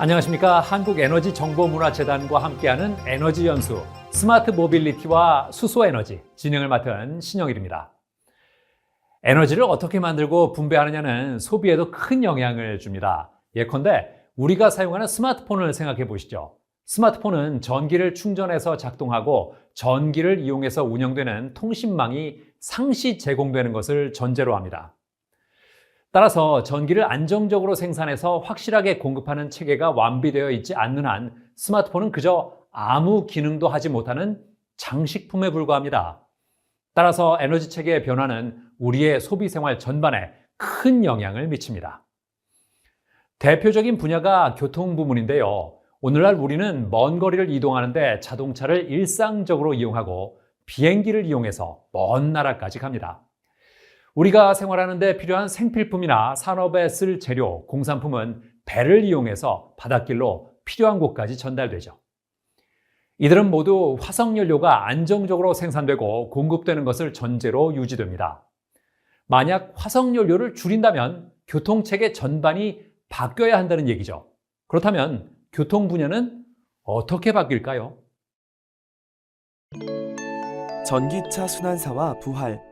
안녕하십니까. 한국에너지정보문화재단과 함께하는 에너지연수 스마트 모빌리티와 수소에너지 진행을 맡은 신영일입니다. 에너지를 어떻게 만들고 분배하느냐는 소비에도 큰 영향을 줍니다. 예컨대 우리가 사용하는 스마트폰을 생각해 보시죠. 스마트폰은 전기를 충전해서 작동하고 전기를 이용해서 운영되는 통신망이 상시 제공되는 것을 전제로 합니다. 따라서 전기를 안정적으로 생산해서 확실하게 공급하는 체계가 완비되어 있지 않는 한 스마트폰은 그저 아무 기능도 하지 못하는 장식품에 불과합니다. 따라서 에너지 체계의 변화는 우리의 소비 생활 전반에 큰 영향을 미칩니다. 대표적인 분야가 교통 부문인데요. 오늘날 우리는 먼 거리를 이동하는데 자동차를 일상적으로 이용하고 비행기를 이용해서 먼 나라까지 갑니다. 우리가 생활하는 데 필요한 생필품이나 산업에 쓸 재료, 공산품은 배를 이용해서 바닷길로 필요한 곳까지 전달되죠. 이들은 모두 화석연료가 안정적으로 생산되고 공급되는 것을 전제로 유지됩니다. 만약 화석연료를 줄인다면 교통체계 전반이 바뀌어야 한다는 얘기죠. 그렇다면 교통 분야는 어떻게 바뀔까요? 전기차 순환사와 부활.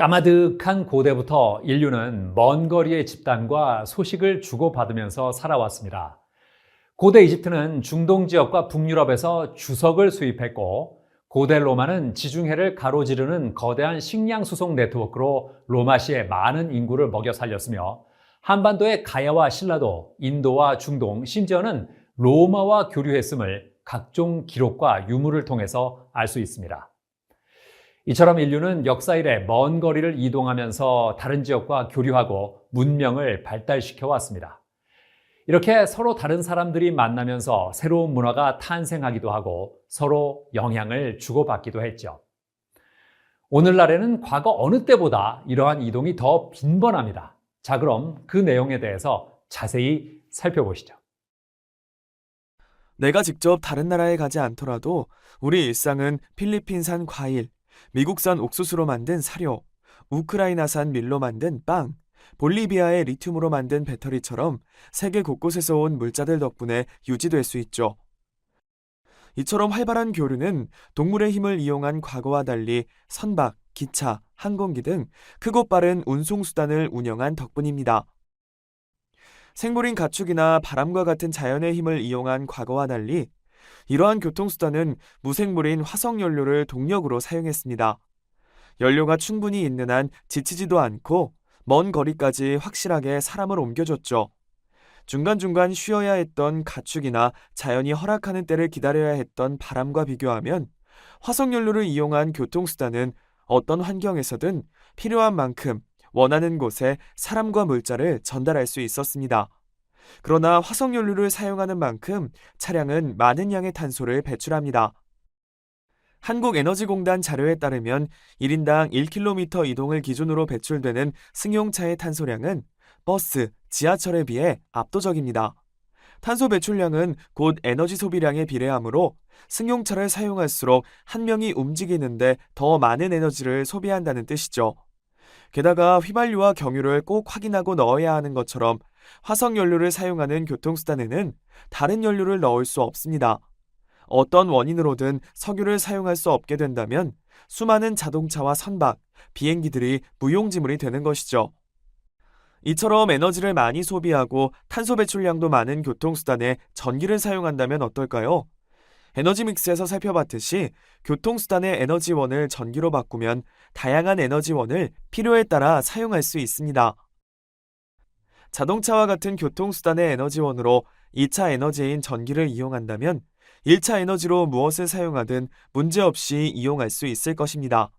까마득한 고대부터 인류는 먼 거리의 집단과 소식을 주고받으면서 살아왔습니다. 고대 이집트는 중동 지역과 북유럽에서 주석을 수입했고, 고대 로마는 지중해를 가로지르는 거대한 식량 수송 네트워크로 로마시의 많은 인구를 먹여 살렸으며, 한반도의 가야와 신라도, 인도와 중동, 심지어는 로마와 교류했음을 각종 기록과 유물을 통해서 알 수 있습니다. 이처럼 인류는 역사 이래 먼 거리를 이동하면서 다른 지역과 교류하고 문명을 발달시켜 왔습니다. 이렇게 서로 다른 사람들이 만나면서 새로운 문화가 탄생하기도 하고 서로 영향을 주고받기도 했죠. 오늘날에는 과거 어느 때보다 이러한 이동이 더 빈번합니다. 자, 그럼 그 내용에 대해서 자세히 살펴보시죠. 내가 직접 다른 나라에 가지 않더라도 우리 일상은 필리핀산 과일, 미국산 옥수수로 만든 사료, 우크라이나산 밀로 만든 빵, 볼리비아의 리튬으로 만든 배터리처럼 세계 곳곳에서 온 물자들 덕분에 유지될 수 있죠. 이처럼 활발한 교류는 동물의 힘을 이용한 과거와 달리 선박, 기차, 항공기 등 크고 빠른 운송수단을 운영한 덕분입니다. 생물인 가축이나 바람과 같은 자연의 힘을 이용한 과거와 달리 이러한 교통수단은 무생물인 화석연료를 동력으로 사용했습니다. 연료가 충분히 있는 한 지치지도 않고 먼 거리까지 확실하게 사람을 옮겨줬죠. 중간중간 쉬어야 했던 가축이나 자연이 허락하는 때를 기다려야 했던 바람과 비교하면 화석연료를 이용한 교통수단은 어떤 환경에서든 필요한 만큼 원하는 곳에 사람과 물자를 전달할 수 있었습니다. 그러나 화석연료를 사용하는 만큼 차량은 많은 양의 탄소를 배출합니다. 한국에너지공단 자료에 따르면 1인당 1km 이동을 기준으로 배출되는 승용차의 탄소량은 버스, 지하철에 비해 압도적입니다. 탄소 배출량은 곧 에너지 소비량에 비례하므로 승용차를 사용할수록 한 명이 움직이는데 더 많은 에너지를 소비한다는 뜻이죠. 게다가 휘발유와 경유를 꼭 확인하고 넣어야 하는 것처럼 화석연료를 사용하는 교통수단에는 다른 연료를 넣을 수 없습니다. 어떤 원인으로든 석유를 사용할 수 없게 된다면 수많은 자동차와 선박, 비행기들이 무용지물이 되는 것이죠. 이처럼 에너지를 많이 소비하고 탄소 배출량도 많은 교통수단에 전기를 사용한다면 어떨까요? 에너지 믹스에서 살펴봤듯이 교통수단의 에너지원을 전기로 바꾸면 다양한 에너지원을 필요에 따라 사용할 수 있습니다. 자동차와 같은 교통수단의 에너지원으로 2차 에너지인 전기를 이용한다면 1차 에너지로 무엇을 사용하든 문제없이 이용할 수 있을 것입니다.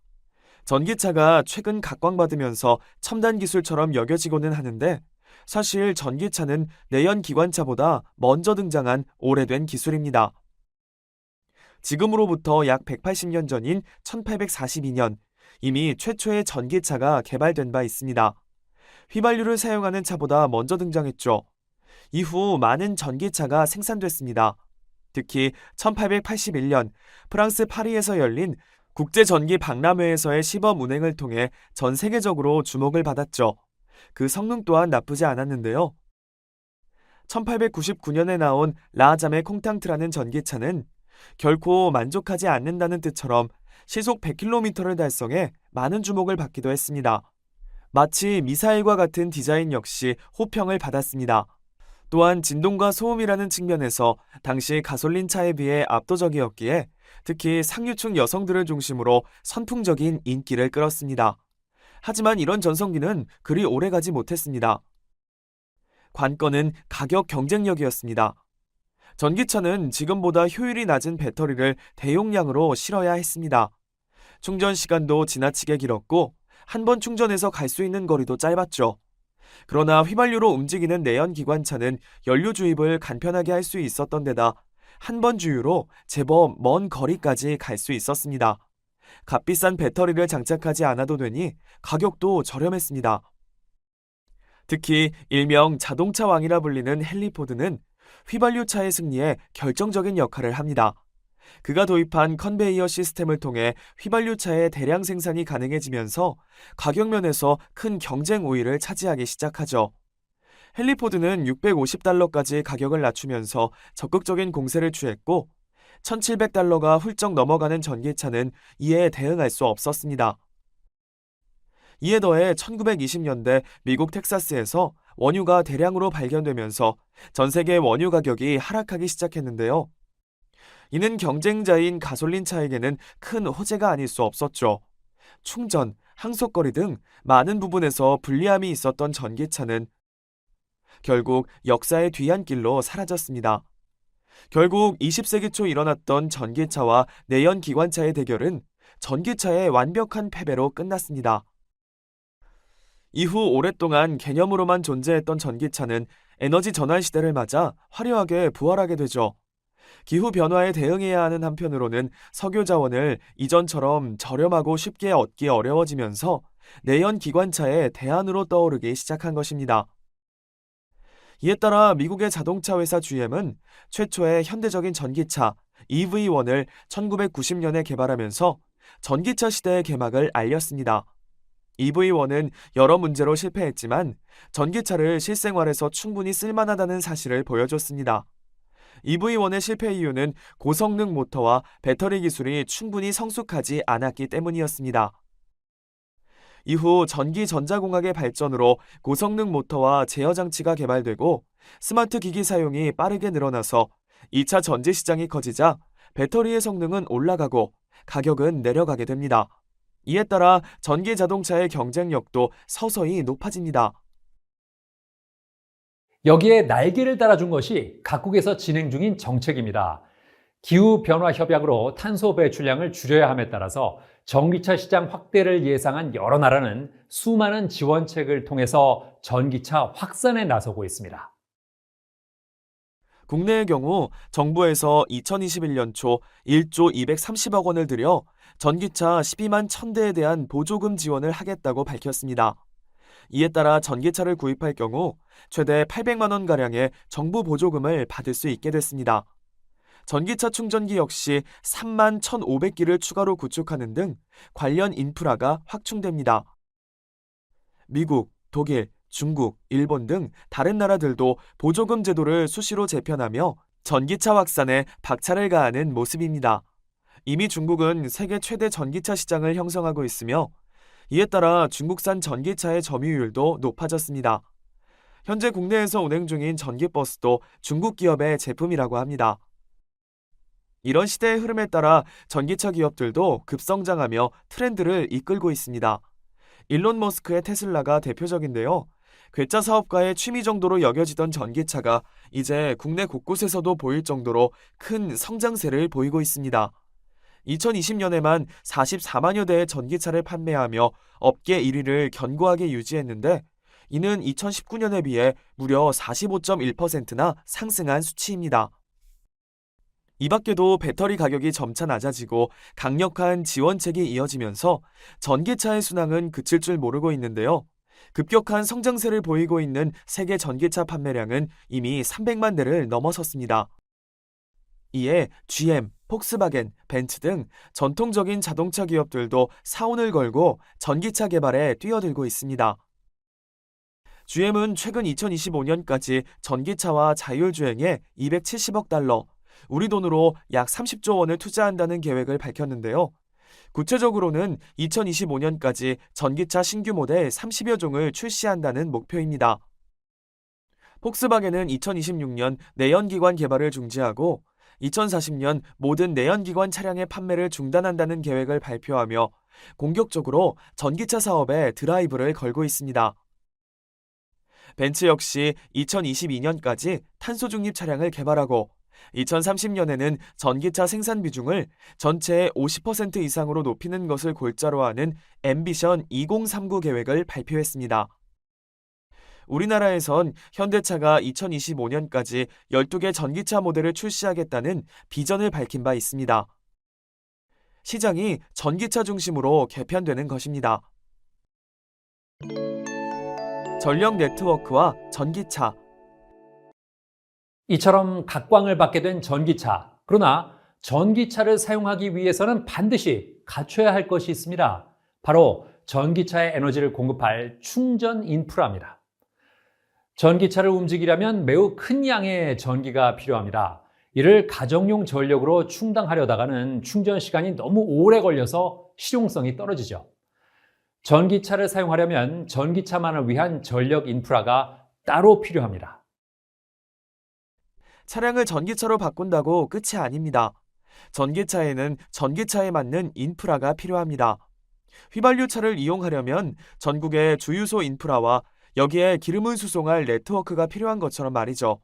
전기차가 최근 각광받으면서 첨단 기술처럼 여겨지고는 하는데 사실 전기차는 내연기관차보다 먼저 등장한 오래된 기술입니다. 지금으로부터 약 180년 전인 1842년 이미 최초의 전기차가 개발된 바 있습니다. 휘발유를 사용하는 차보다 먼저 등장했죠. 이후 많은 전기차가 생산됐습니다. 특히 1881년 프랑스 파리에서 열린 국제전기박람회에서의 시범 운행을 통해 전 세계적으로 주목을 받았죠. 그 성능 또한 나쁘지 않았는데요. 1899년에 나온 라자메 콩탕트라는 전기차는 결코 만족하지 않는다는 뜻처럼 시속 100km를 달성해 많은 주목을 받기도 했습니다. 마치 미사일과 같은 디자인 역시 호평을 받았습니다. 또한 진동과 소음이라는 측면에서 당시 가솔린 차에 비해 압도적이었기에 특히 상류층 여성들을 중심으로 선풍적인 인기를 끌었습니다. 하지만 이런 전성기는 그리 오래가지 못했습니다. 관건은 가격 경쟁력이었습니다. 전기차는 지금보다 효율이 낮은 배터리를 대용량으로 실어야 했습니다. 충전 시간도 지나치게 길었고 한 번 충전해서 갈 수 있는 거리도 짧았죠. 그러나 휘발유로 움직이는 내연기관차는 연료 주입을 간편하게 할 수 있었던 데다 한 번 주유로 제법 먼 거리까지 갈 수 있었습니다. 값비싼 배터리를 장착하지 않아도 되니 가격도 저렴했습니다. 특히 일명 자동차 왕이라 불리는 헨리 포드는 휘발유차의 승리에 결정적인 역할을 합니다. 그가 도입한 컨베이어 시스템을 통해 휘발유차의 대량 생산이 가능해지면서 가격 면에서 큰 경쟁 우위를 차지하기 시작하죠. 헨리 포드는 $650까지 가격을 낮추면서 적극적인 공세를 취했고 $1,700가 훌쩍 넘어가는 전기차는 이에 대응할 수 없었습니다. 이에 더해 1920년대 미국 텍사스에서 원유가 대량으로 발견되면서 전 세계 원유 가격이 하락하기 시작했는데요. 이는 경쟁자인 가솔린차에게는 큰 호재가 아닐 수 없었죠. 충전, 항속거리 등 많은 부분에서 불리함이 있었던 전기차는 결국 역사의 뒤안길로 사라졌습니다. 결국 20세기 초 일어났던 전기차와 내연기관차의 대결은 전기차의 완벽한 패배로 끝났습니다. 이후 오랫동안 개념으로만 존재했던 전기차는 에너지 전환 시대를 맞아 화려하게 부활하게 되죠. 기후 변화에 대응해야 하는 한편으로는 석유 자원을 이전처럼 저렴하고 쉽게 얻기 어려워지면서 내연 기관차의 대안으로 떠오르기 시작한 것입니다. 이에 따라 미국의 자동차 회사 GM은 최초의 현대적인 전기차 EV1을 1990년에 개발하면서 전기차 시대의 개막을 알렸습니다. EV1은 여러 문제로 실패했지만 전기차를 실생활에서 충분히 쓸만하다는 사실을 보여줬습니다. EV1의 실패 이유는 고성능 모터와 배터리 기술이 충분히 성숙하지 않았기 때문이었습니다. 이후 전기 전자공학의 발전으로 고성능 모터와 제어 장치가 개발되고 스마트 기기 사용이 빠르게 늘어나서 2차 전지 시장이 커지자 배터리의 성능은 올라가고 가격은 내려가게 됩니다. 이에 따라 전기 자동차의 경쟁력도 서서히 높아집니다. 여기에 날개를 달아준 것이 각국에서 진행 중인 정책입니다. 기후변화 협약으로 탄소 배출량을 줄여야 함에 따라서 전기차 시장 확대를 예상한 여러 나라는 수많은 지원책을 통해서 전기차 확산에 나서고 있습니다. 국내의 경우 정부에서 2021년 초 1조 230억 원을 들여 전기차 12만 1000대에 대한 보조금 지원을 하겠다고 밝혔습니다. 이에 따라 전기차를 구입할 경우 최대 800만 원가량의 정부 보조금을 받을 수 있게 됐습니다. 전기차 충전기 역시 3만 1,500기를 추가로 구축하는 등 관련 인프라가 확충됩니다. 미국, 독일, 중국, 일본 등 다른 나라들도 보조금 제도를 수시로 재편하며 전기차 확산에 박차를 가하는 모습입니다. 이미 중국은 세계 최대 전기차 시장을 형성하고 있으며 이에 따라 중국산 전기차의 점유율도 높아졌습니다. 현재 국내에서 운행 중인 전기버스도 중국 기업의 제품이라고 합니다. 이런 시대의 흐름에 따라 전기차 기업들도 급성장하며 트렌드를 이끌고 있습니다. 일론 머스크의 테슬라가 대표적인데요. 괴짜 사업가의 취미 정도로 여겨지던 전기차가 이제 국내 곳곳에서도 보일 정도로 큰 성장세를 보이고 있습니다. 2020년에만 44만여 대의 전기차를 판매하며 업계 1위를 견고하게 유지했는데 이는 2019년에 비해 무려 45.1%나 상승한 수치입니다. 이 밖에도 배터리 가격이 점차 낮아지고 강력한 지원책이 이어지면서 전기차의 순항은 그칠 줄 모르고 있는데요. 급격한 성장세를 보이고 있는 세계 전기차 판매량은 이미 300만 대를 넘어섰습니다. 이에 GM, 폭스바겐, 벤츠 등 전통적인 자동차 기업들도 사운을 걸고 전기차 개발에 뛰어들고 있습니다. GM은 최근 2025년까지 전기차와 자율주행에 270억 달러, 우리 돈으로 약 30조 원을 투자한다는 계획을 밝혔는데요. 구체적으로는 2025년까지 전기차 신규 모델 30여 종을 출시한다는 목표입니다. 폭스바겐은 2026년 내연기관 개발을 중지하고 2040년 모든 내연기관 차량의 판매를 중단한다는 계획을 발표하며 공격적으로 전기차 사업에 드라이브를 걸고 있습니다. 벤츠 역시 2022년까지 탄소 중립 차량을 개발하고 2030년에는 전기차 생산 비중을 전체의 50% 이상으로 높이는 것을 골자로 하는 앰비션 2039 계획을 발표했습니다. 우리나라에선 현대차가 2025년까지 12개 전기차 모델을 출시하겠다는 비전을 밝힌 바 있습니다. 시장이 전기차 중심으로 개편되는 것입니다. 전력 네트워크와 전기차. 이처럼 각광을 받게 된 전기차. 그러나 전기차를 사용하기 위해서는 반드시 갖춰야 할 것이 있습니다. 바로 전기차의 에너지를 공급할 충전 인프라입니다. 전기차를 움직이려면 매우 큰 양의 전기가 필요합니다. 이를 가정용 전력으로 충당하려다가는 충전 시간이 너무 오래 걸려서 실용성이 떨어지죠. 전기차를 사용하려면 전기차만을 위한 전력 인프라가 따로 필요합니다. 차량을 전기차로 바꾼다고 끝이 아닙니다. 전기차에는 전기차에 맞는 인프라가 필요합니다. 휘발유차를 이용하려면 전국의 주유소 인프라와 여기에 기름을 수송할 네트워크가 필요한 것처럼 말이죠.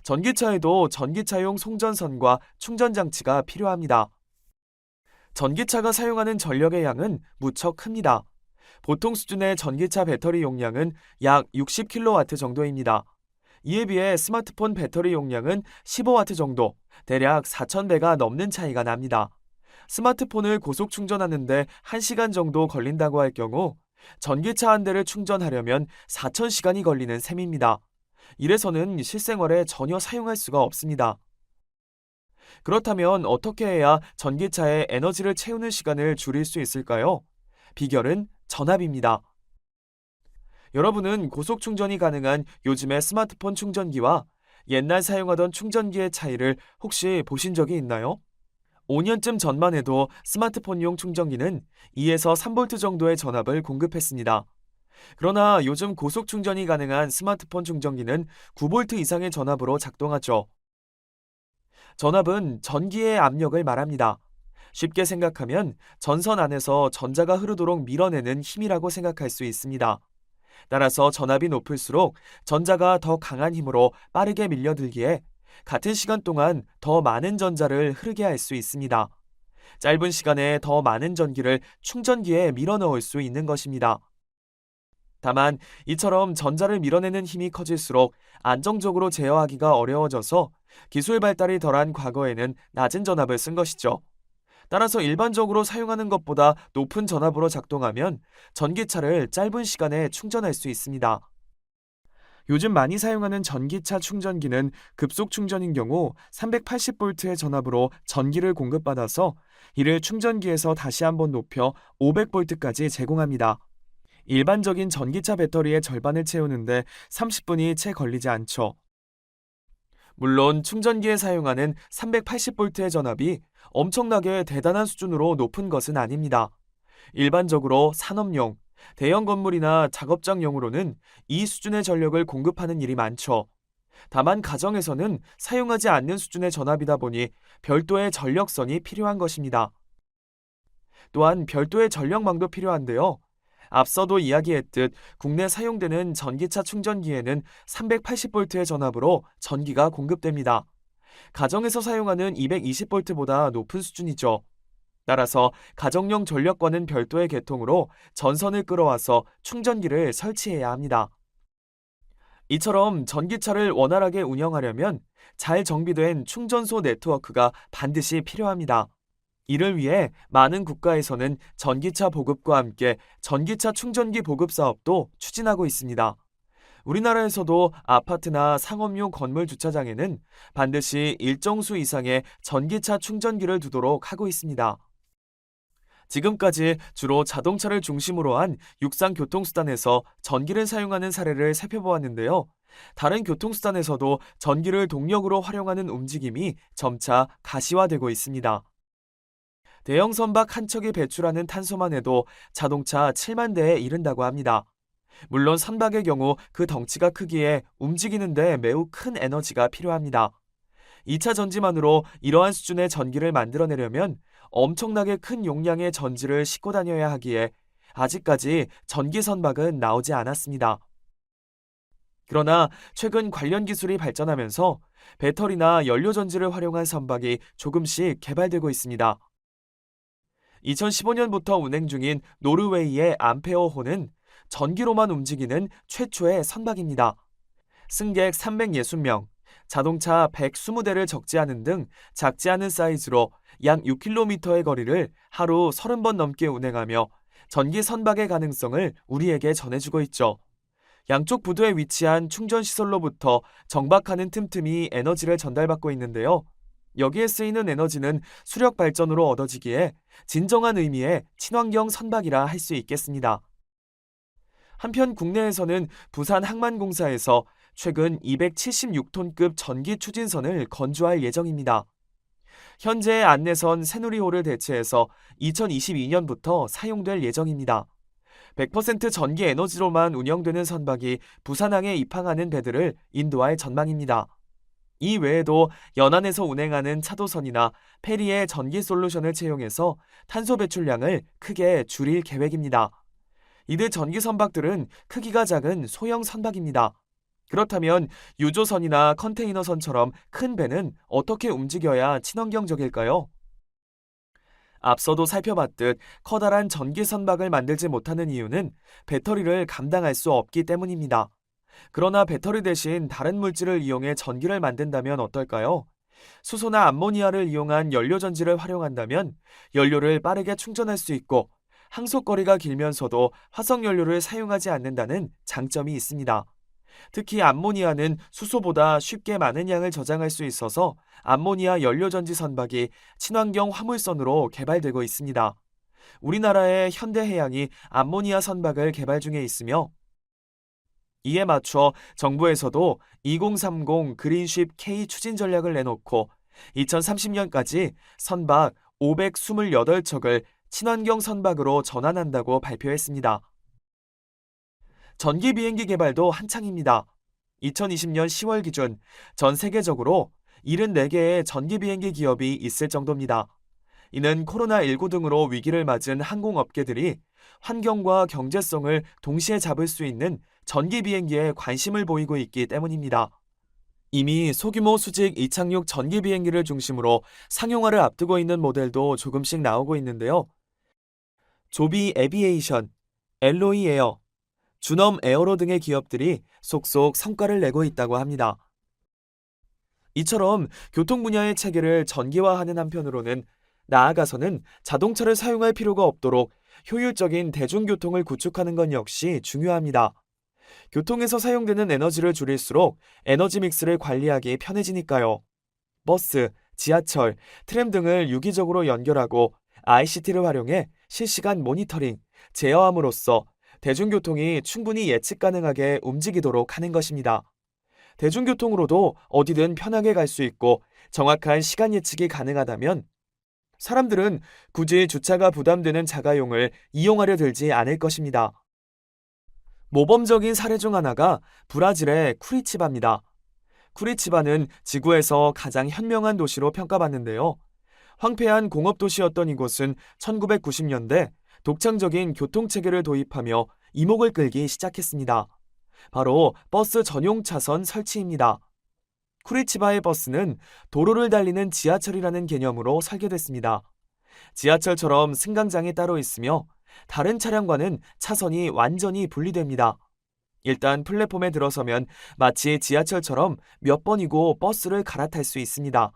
전기차에도 전기차용 송전선과 충전장치가 필요합니다. 전기차가 사용하는 전력의 양은 무척 큽니다. 보통 수준의 전기차 배터리 용량은 약 60kW 정도입니다. 이에 비해 스마트폰 배터리 용량은 15W 정도, 대략 4,000배가 넘는 차이가 납니다. 스마트폰을 고속 충전하는데 1시간 정도 걸린다고 할 경우 전기차 한 대를 충전하려면 4,000시간이 걸리는 셈입니다. 이래서는 실생활에 전혀 사용할 수가 없습니다. 그렇다면 어떻게 해야 전기차의 에너지를 채우는 시간을 줄일 수 있을까요? 비결은 전압입니다. 여러분은 고속 충전이 가능한 요즘의 스마트폰 충전기와 옛날 사용하던 충전기의 차이를 혹시 보신 적이 있나요? 5년쯤 전만 해도 스마트폰용 충전기는 2에서 3V 정도의 전압을 공급했습니다. 그러나 요즘 고속 충전이 가능한 스마트폰 충전기는 9V 이상의 전압으로 작동하죠. 전압은 전기의 압력을 말합니다. 쉽게 생각하면 전선 안에서 전자가 흐르도록 밀어내는 힘이라고 생각할 수 있습니다. 따라서 전압이 높을수록 전자가 더 강한 힘으로 빠르게 밀려들기에 같은 시간 동안 더 많은 전자를 흐르게 할 수 있습니다. 짧은 시간에 더 많은 전기를 충전기에 밀어넣을 수 있는 것입니다. 다만 이처럼 전자를 밀어내는 힘이 커질수록 안정적으로 제어하기가 어려워져서 기술 발달이 덜한 과거에는 낮은 전압을 쓴 것이죠. 따라서 일반적으로 사용하는 것보다 높은 전압으로 작동하면 전기차를 짧은 시간에 충전할 수 있습니다. 요즘 많이 사용하는 전기차 충전기는 급속 충전인 경우 380V의 전압으로 전기를 공급받아서 이를 충전기에서 다시 한번 높여 500V까지 제공합니다. 일반적인 전기차 배터리의 절반을 채우는데 30분이 채 걸리지 않죠. 물론 충전기에 사용하는 380V의 전압이 엄청나게 대단한 수준으로 높은 것은 아닙니다. 일반적으로 산업용, 대형 건물이나 작업장용으로는 이 수준의 전력을 공급하는 일이 많죠. 다만 가정에서는 사용하지 않는 수준의 전압이다 보니 별도의 전력선이 필요한 것입니다. 또한 별도의 전력망도 필요한데요. 앞서도 이야기했듯 국내 사용되는 전기차 충전기에는 380V의 전압으로 전기가 공급됩니다. 가정에서 사용하는 220V보다 높은 수준이죠. 따라서 가정용 전력과는 별도의 계통으로 전선을 끌어와서 충전기를 설치해야 합니다. 이처럼 전기차를 원활하게 운영하려면 잘 정비된 충전소 네트워크가 반드시 필요합니다. 이를 위해 많은 국가에서는 전기차 보급과 함께 전기차 충전기 보급 사업도 추진하고 있습니다. 우리나라에서도 아파트나 상업용 건물 주차장에는 반드시 일정 수 이상의 전기차 충전기를 두도록 하고 있습니다. 지금까지 주로 자동차를 중심으로 한 육상 교통수단에서 전기를 사용하는 사례를 살펴보았는데요. 다른 교통수단에서도 전기를 동력으로 활용하는 움직임이 점차 가시화되고 있습니다. 대형 선박 한 척이 배출하는 탄소만 해도 자동차 7만 대에 이른다고 합니다. 물론 선박의 경우 그 덩치가 크기에 움직이는데 매우 큰 에너지가 필요합니다. 2차 전지만으로 이러한 수준의 전기를 만들어내려면 엄청나게 큰 용량의 전지를 싣고 다녀야 하기에 아직까지 전기 선박은 나오지 않았습니다. 그러나 최근 관련 기술이 발전하면서 배터리나 연료 전지를 활용한 선박이 조금씩 개발되고 있습니다. 2015년부터 운행 중인 노르웨이의 암페어호는 전기로만 움직이는 최초의 선박입니다. 승객 360명, 자동차 120대를 적재하는 등 작지 않은 사이즈로 약 6km의 거리를 하루 30번 넘게 운행하며 전기 선박의 가능성을 우리에게 전해주고 있죠. 양쪽 부두에 위치한 충전시설로부터 정박하는 틈틈이 에너지를 전달받고 있는데요. 여기에 쓰이는 에너지는 수력 발전으로 얻어지기에 진정한 의미의 친환경 선박이라 할 수 있겠습니다. 한편 국내에서는 부산항만공사에서 최근 276톤급 전기 추진선을 건조할 예정입니다. 현재의 안내선 새누리호를 대체해서 2022년부터 사용될 예정입니다. 100% 전기 에너지로만 운영되는 선박이 부산항에 입항하는 배들을 인도할 전망입니다. 이 외에도 연안에서 운행하는 차도선이나 페리의 전기 솔루션을 채용해서 탄소 배출량을 크게 줄일 계획입니다. 이들 전기 선박들은 크기가 작은 소형 선박입니다. 그렇다면 유조선이나 컨테이너선처럼 큰 배는 어떻게 움직여야 친환경적일까요? 앞서도 살펴봤듯 커다란 전기 선박을 만들지 못하는 이유는 배터리를 감당할 수 없기 때문입니다. 그러나 배터리 대신 다른 물질을 이용해 전기를 만든다면 어떨까요? 수소나 암모니아를 이용한 연료 전지를 활용한다면 연료를 빠르게 충전할 수 있고 항속거리가 길면서도 화석연료를 사용하지 않는다는 장점이 있습니다. 특히 암모니아는 수소보다 쉽게 많은 양을 저장할 수 있어서 암모니아 연료전지 선박이 친환경 화물선으로 개발되고 있습니다. 우리나라의 현대해양이 암모니아 선박을 개발 중에 있으며 이에 맞춰 정부에서도 2030 그린쉽 K 추진 전략을 내놓고 2030년까지 선박 528척을 친환경 선박으로 전환한다고 발표했습니다. 전기 비행기 개발도 한창입니다. 2020년 10월 기준 전 세계적으로 74개의 전기 비행기 기업이 있을 정도입니다. 이는 코로나19 등으로 위기를 맞은 항공업계들이 환경과 경제성을 동시에 잡을 수 있는 전기 비행기에 관심을 보이고 있기 때문입니다. 이미 소규모 수직 이착륙 전기 비행기를 중심으로 상용화를 앞두고 있는 모델도 조금씩 나오고 있는데요. 조비 에비에이션, 엘로이 에어, 준엄 에어로 등의 기업들이 속속 성과를 내고 있다고 합니다. 이처럼 교통 분야의 체계를 전기화하는 한편으로는 나아가서는 자동차를 사용할 필요가 없도록 효율적인 대중교통을 구축하는 것 역시 중요합니다. 교통에서 사용되는 에너지를 줄일수록 에너지 믹스를 관리하기 편해지니까요. 버스, 지하철, 트램 등을 유기적으로 연결하고 ICT를 활용해 실시간 모니터링, 제어함으로써 대중교통이 충분히 예측 가능하게 움직이도록 하는 것입니다. 대중교통으로도 어디든 편하게 갈 수 있고 정확한 시간 예측이 가능하다면 사람들은 굳이 주차가 부담되는 자가용을 이용하려 들지 않을 것입니다. 모범적인 사례 중 하나가 브라질의 쿠리치바입니다. 쿠리치바는 지구에서 가장 현명한 도시로 평가받는데요. 황폐한 공업도시였던 이곳은 1990년대 독창적인 교통체계를 도입하며 이목을 끌기 시작했습니다. 바로 버스 전용 차선 설치입니다. 쿠리치바의 버스는 도로를 달리는 지하철이라는 개념으로 설계됐습니다. 지하철처럼 승강장이 따로 있으며 다른 차량과는 차선이 완전히 분리됩니다. 일단 플랫폼에 들어서면 마치 지하철처럼 몇 번이고 버스를 갈아탈 수 있습니다.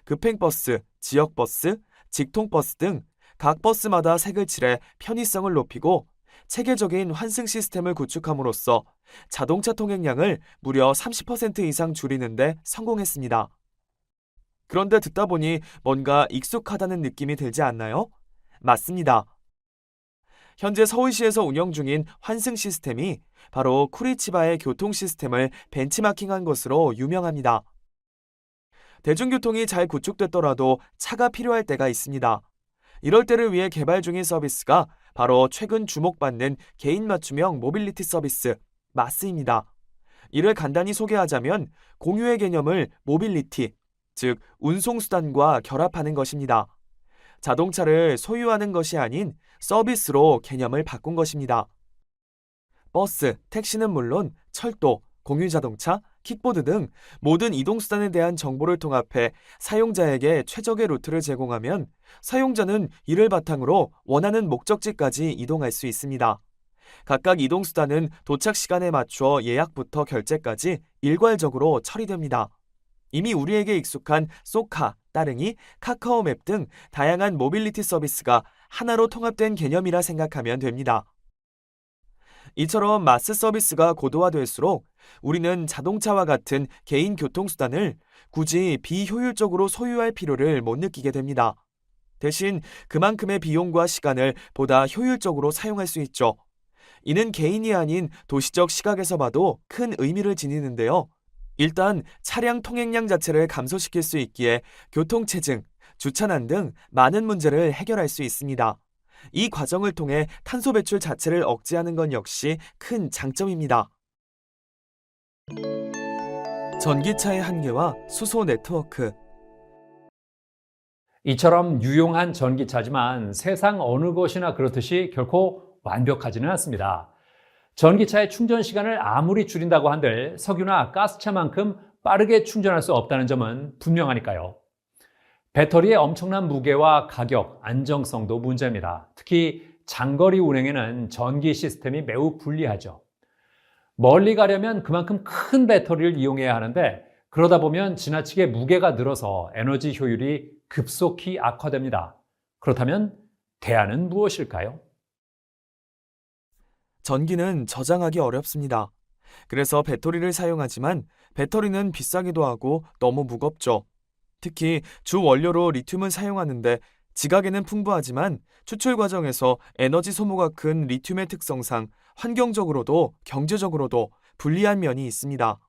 급행버스, 지역버스, 직통버스 등 각 버스마다 색을 칠해 편의성을 높이고 체계적인 환승 시스템을 구축함으로써 자동차 통행량을 무려 30% 이상 줄이는 데 성공했습니다. 그런데 듣다 보니 뭔가 익숙하다는 느낌이 들지 않나요? 맞습니다. 현재 서울시에서 운영 중인 환승 시스템이 바로 쿠리치바의 교통 시스템을 벤치마킹한 것으로 유명합니다. 대중교통이 잘 구축됐더라도 차가 필요할 때가 있습니다. 이럴 때를 위해 개발 중인 서비스가 바로 최근 주목받는 개인 맞춤형 모빌리티 서비스 마스입니다. 이를 간단히 소개하자면 공유의 개념을 모빌리티, 즉 운송수단과 결합하는 것입니다. 자동차를 소유하는 것이 아닌 서비스로 개념을 바꾼 것입니다. 버스, 택시는 물론 철도, 공유자동차, 킥보드 등 모든 이동수단에 대한 정보를 통합해 사용자에게 최적의 루트를 제공하면 사용자는 이를 바탕으로 원하는 목적지까지 이동할 수 있습니다. 각각 이동수단은 도착 시간에 맞춰 예약부터 결제까지 일괄적으로 처리됩니다. 이미 우리에게 익숙한 쏘카, 따릉이, 카카오맵 등 다양한 모빌리티 서비스가 하나로 통합된 개념이라 생각하면 됩니다. 이처럼 마스 서비스가 고도화될수록 우리는 자동차와 같은 개인 교통수단을 굳이 비효율적으로 소유할 필요를 못 느끼게 됩니다. 대신 그만큼의 비용과 시간을 보다 효율적으로 사용할 수 있죠. 이는 개인이 아닌 도시적 시각에서 봐도 큰 의미를 지니는데요. 일단 차량 통행량 자체를 감소시킬 수 있기에 교통체증, 주차난 등 많은 문제를 해결할 수 있습니다. 이 과정을 통해 탄소 배출 자체를 억제하는 건 역시 큰 장점입니다. 전기차의 한계와 수소 네트워크. 이처럼 유용한 전기차지만 세상 어느 것이나 그렇듯이 결코 완벽하지는 않습니다. 전기차의 충전 시간을 아무리 줄인다고 한들 석유나 가스차만큼 빠르게 충전할 수 없다는 점은 분명하니까요. 배터리의 엄청난 무게와 가격, 안정성도 문제입니다. 특히 장거리 운행에는 전기 시스템이 매우 불리하죠. 멀리 가려면 그만큼 큰 배터리를 이용해야 하는데 그러다 보면 지나치게 무게가 늘어서 에너지 효율이 급속히 악화됩니다. 그렇다면 대안은 무엇일까요? 전기는 저장하기 어렵습니다. 그래서 배터리를 사용하지만 배터리는 비싸기도 하고 너무 무겁죠. 특히 주 원료로 리튬을 사용하는데 지각에는 풍부하지만 추출 과정에서 에너지 소모가 큰 리튬의 특성상 환경적으로도 경제적으로도 불리한 면이 있습니다.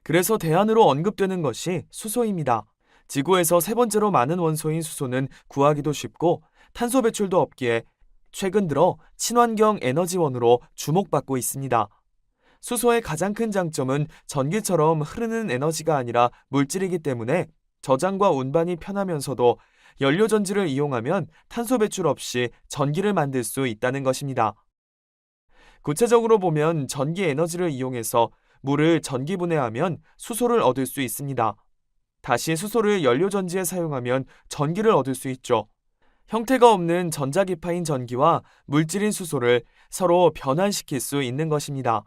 그래서 대안으로 언급되는 것이 수소입니다. 지구에서 세 번째로 많은 원소인 수소는 구하기도 쉽고 탄소 배출도 없기에 최근 들어 친환경 에너지원으로 주목받고 있습니다. 수소의 가장 큰 장점은 전기처럼 흐르는 에너지가 아니라 물질이기 때문에 저장과 운반이 편하면서도 연료전지를 이용하면 탄소 배출 없이 전기를 만들 수 있다는 것입니다. 구체적으로 보면 전기 에너지를 이용해서 물을 전기 분해하면 수소를 얻을 수 있습니다. 다시 수소를 연료전지에 사용하면 전기를 얻을 수 있죠. 형태가 없는 전자기파인 전기와 물질인 수소를 서로 변환시킬 수 있는 것입니다.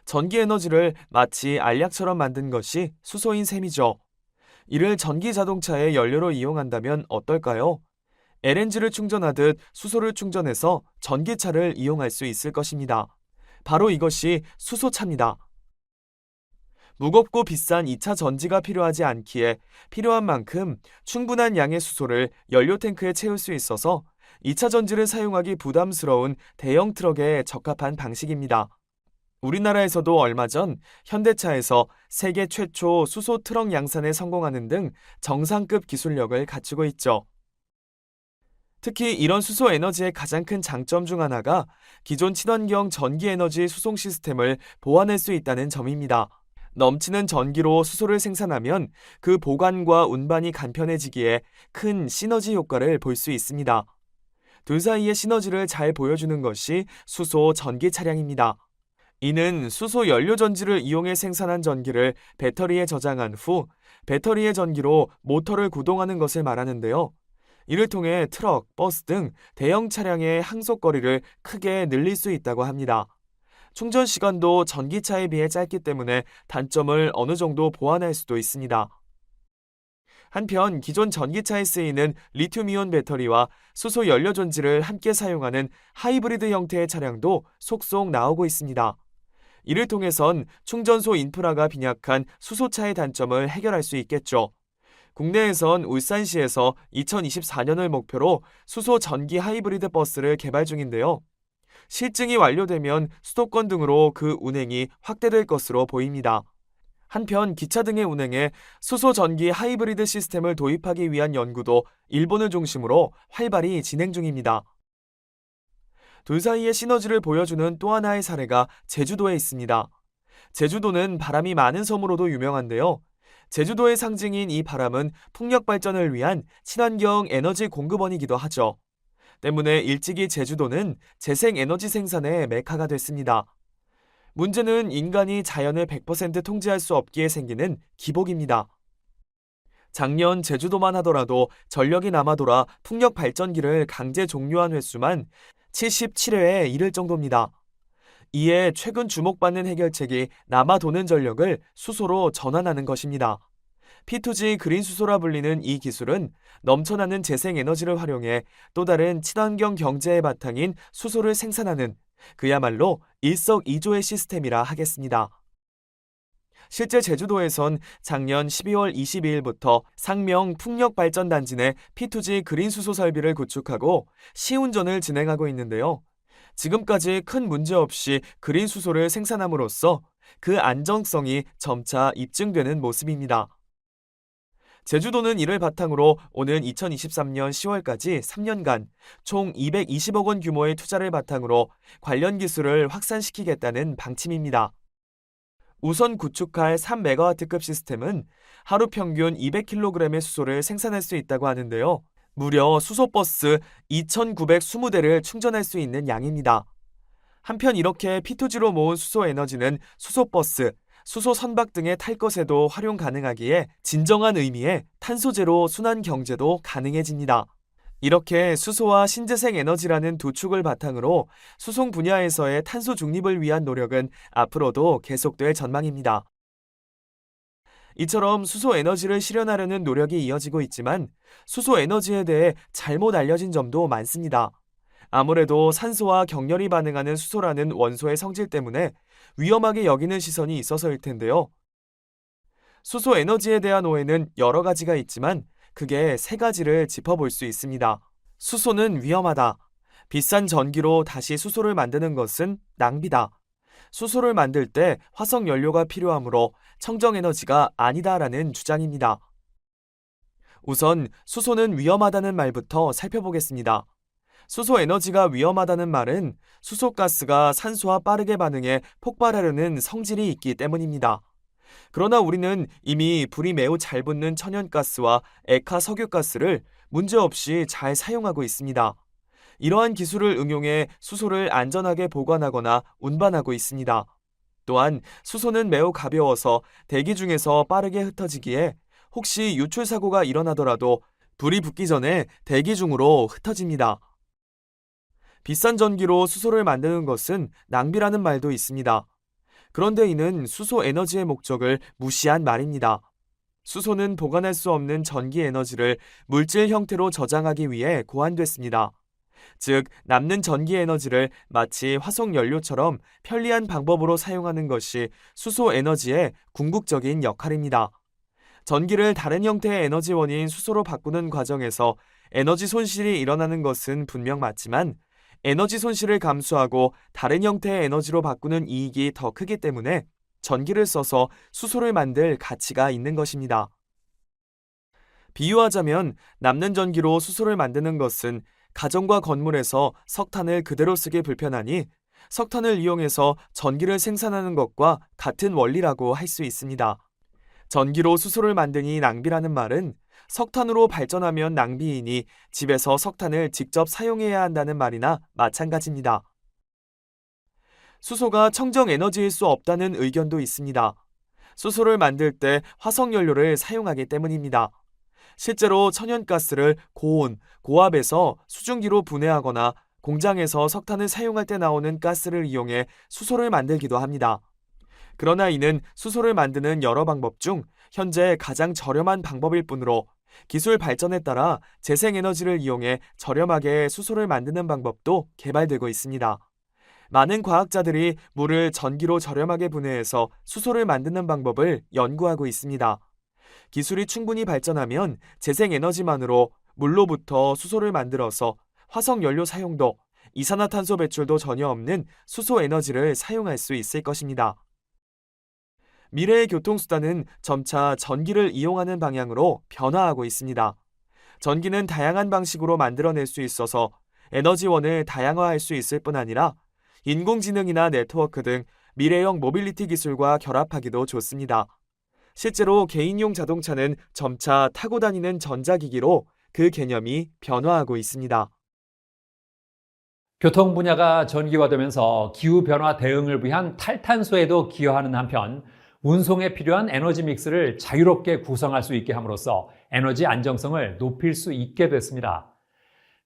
전기 에너지를 마치 알약처럼 만든 것이 수소인 셈이죠. 이를 전기 자동차의 연료로 이용한다면 어떨까요? LNG를 충전하듯 수소를 충전해서 전기차를 이용할 수 있을 것입니다. 바로 이것이 수소차입니다. 무겁고 비싼 2차 전지가 필요하지 않기에 필요한 만큼 충분한 양의 수소를 연료 탱크에 채울 수 있어서 2차 전지를 사용하기 부담스러운 대형 트럭에 적합한 방식입니다. 우리나라에서도 얼마 전 현대차에서 세계 최초 수소 트럭 양산에 성공하는 등 정상급 기술력을 갖추고 있죠. 특히 이런 수소 에너지의 가장 큰 장점 중 하나가 기존 친환경 전기 에너지 수송 시스템을 보완할 수 있다는 점입니다. 넘치는 전기로 수소를 생산하면 그 보관과 운반이 간편해지기에 큰 시너지 효과를 볼 수 있습니다. 둘 사이의 시너지를 잘 보여주는 것이 수소 전기 차량입니다. 이는 수소 연료 전지를 이용해 생산한 전기를 배터리에 저장한 후 배터리의 전기로 모터를 구동하는 것을 말하는데요. 이를 통해 트럭, 버스 등 대형 차량의 항속거리를 크게 늘릴 수 있다고 합니다. 충전 시간도 전기차에 비해 짧기 때문에 단점을 어느 정도 보완할 수도 있습니다. 한편 기존 전기차에 쓰이는 리튬이온 배터리와 수소 연료 전지를 함께 사용하는 하이브리드 형태의 차량도 속속 나오고 있습니다. 이를 통해선 충전소 인프라가 빈약한 수소차의 단점을 해결할 수 있겠죠. 국내에선 울산시에서 2024년을 목표로 수소 전기 하이브리드 버스를 개발 중인데요. 실증이 완료되면 수도권 등으로 그 운행이 확대될 것으로 보입니다. 한편 기차 등의 운행에 수소 전기 하이브리드 시스템을 도입하기 위한 연구도 일본을 중심으로 활발히 진행 중입니다. 둘 사이의 시너지를 보여주는 또 하나의 사례가 제주도에 있습니다. 제주도는 바람이 많은 섬으로도 유명한데요. 제주도의 상징인 이 바람은 풍력 발전을 위한 친환경 에너지 공급원이기도 하죠. 때문에 일찍이 제주도는 재생에너지 생산의 메카가 됐습니다. 문제는 인간이 자연을 100% 통제할 수 없기에 생기는 기복입니다. 작년 제주도만 하더라도 전력이 남아돌아 풍력 발전기를 강제 종료한 횟수만 77회에 이를 정도입니다. 이에 최근 주목받는 해결책이 남아도는 전력을 수소로 전환하는 것입니다. P2G 그린 수소라 불리는 이 기술은 넘쳐나는 재생에너지를 활용해 또 다른 친환경 경제의 바탕인 수소를 생산하는 그야말로 일석이조의 시스템이라 하겠습니다. 실제 제주도에선 작년 12월 22일부터 상명 풍력발전단지 내 P2G 그린 수소 설비를 구축하고 시운전을 진행하고 있는데요. 지금까지 큰 문제 없이 그린 수소를 생산함으로써 그 안정성이 점차 입증되는 모습입니다. 제주도는 이를 바탕으로 오는 2023년 10월까지 3년간 총 220억 원 규모의 투자를 바탕으로 관련 기술을 확산시키겠다는 방침입니다. 우선 구축할 3메가와트급 시스템은 하루 평균 200kg의 수소를 생산할 수 있다고 하는데요. 무려 수소버스 2,920대를 충전할 수 있는 양입니다. 한편 이렇게 P2G로 모은 수소 에너지는 수소버스, 수소 선박 등의 탈 것에도 활용 가능하기에 진정한 의미의 탄소제로 순환 경제도 가능해집니다. 이렇게 수소와 신재생 에너지라는 두 축을 바탕으로 수송 분야에서의 탄소 중립을 위한 노력은 앞으로도 계속될 전망입니다. 이처럼 수소 에너지를 실현하려는 노력이 이어지고 있지만 수소 에너지에 대해 잘못 알려진 점도 많습니다. 아무래도 산소와 격렬히 반응하는 수소라는 원소의 성질 때문에 위험하게 여기는 시선이 있어서일 텐데요. 수소 에너지에 대한 오해는 여러 가지가 있지만 크게 세 가지를 짚어볼 수 있습니다. 수소는 위험하다. 비싼 전기로 다시 수소를 만드는 것은 낭비다. 수소를 만들 때 화석 연료가 필요하므로 청정에너지가 아니다라는 주장입니다. 우선 수소는 위험하다는 말부터 살펴보겠습니다. 수소 에너지가 위험하다는 말은 수소가스가 산소와 빠르게 반응해 폭발하려는 성질이 있기 때문입니다. 그러나 우리는 이미 불이 매우 잘 붙는 천연가스와 액화 석유가스를 문제없이 잘 사용하고 있습니다. 이러한 기술을 응용해 수소를 안전하게 보관하거나 운반하고 있습니다. 또한 수소는 매우 가벼워서 대기 중에서 빠르게 흩어지기에 혹시 유출 사고가 일어나더라도 불이 붙기 전에 대기 중으로 흩어집니다. 비싼 전기로 수소를 만드는 것은 낭비라는 말도 있습니다. 그런데 이는 수소 에너지의 목적을 무시한 말입니다. 수소는 보관할 수 없는 전기 에너지를 물질 형태로 저장하기 위해 고안됐습니다. 즉, 남는 전기 에너지를 마치 화석 연료처럼 편리한 방법으로 사용하는 것이 수소 에너지의 궁극적인 역할입니다. 전기를 다른 형태의 에너지원인 수소로 바꾸는 과정에서 에너지 손실이 일어나는 것은 분명 맞지만 에너지 손실을 감수하고 다른 형태의 에너지로 바꾸는 이익이 더 크기 때문에 전기를 써서 수소를 만들 가치가 있는 것입니다. 비유하자면 남는 전기로 수소를 만드는 것은 가정과 건물에서 석탄을 그대로 쓰기 불편하니 석탄을 이용해서 전기를 생산하는 것과 같은 원리라고 할 수 있습니다. 전기로 수소를 만드니 낭비라는 말은 석탄으로 발전하면 낭비이니 집에서 석탄을 직접 사용해야 한다는 말이나 마찬가지입니다. 수소가 청정 에너지일 수 없다는 의견도 있습니다. 수소를 만들 때 화석연료를 사용하기 때문입니다. 실제로 천연가스를 고온, 고압에서 수증기로 분해하거나 공장에서 석탄을 사용할 때 나오는 가스를 이용해 수소를 만들기도 합니다. 그러나 이는 수소를 만드는 여러 방법 중 현재 가장 저렴한 방법일 뿐으로 기술 발전에 따라 재생에너지를 이용해 저렴하게 수소를 만드는 방법도 개발되고 있습니다. 많은 과학자들이 물을 전기로 저렴하게 분해해서 수소를 만드는 방법을 연구하고 있습니다. 기술이 충분히 발전하면 재생에너지만으로 물로부터 수소를 만들어서 화석 연료 사용도, 이산화탄소 배출도 전혀 없는 수소 에너지를 사용할 수 있을 것입니다. 미래의 교통수단은 점차 전기를 이용하는 방향으로 변화하고 있습니다. 전기는 다양한 방식으로 만들어낼 수 있어서 에너지원을 다양화할 수 있을 뿐 아니라 인공지능이나 네트워크 등 미래형 모빌리티 기술과 결합하기도 좋습니다. 실제로 개인용 자동차는 점차 타고 다니는 전자기기로 그 개념이 변화하고 있습니다. 교통 분야가 전기화되면서 기후변화 대응을 위한 탈탄소에도 기여하는 한편 운송에 필요한 에너지 믹스를 자유롭게 구성할 수 있게 함으로써 에너지 안정성을 높일 수 있게 됐습니다.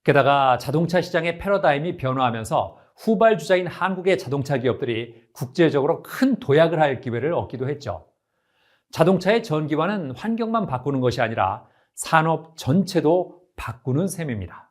게다가 자동차 시장의 패러다임이 변화하면서 후발주자인 한국의 자동차 기업들이 국제적으로 큰 도약을 할 기회를 얻기도 했죠. 자동차의 전기화는 환경만 바꾸는 것이 아니라 산업 전체도 바꾸는 셈입니다.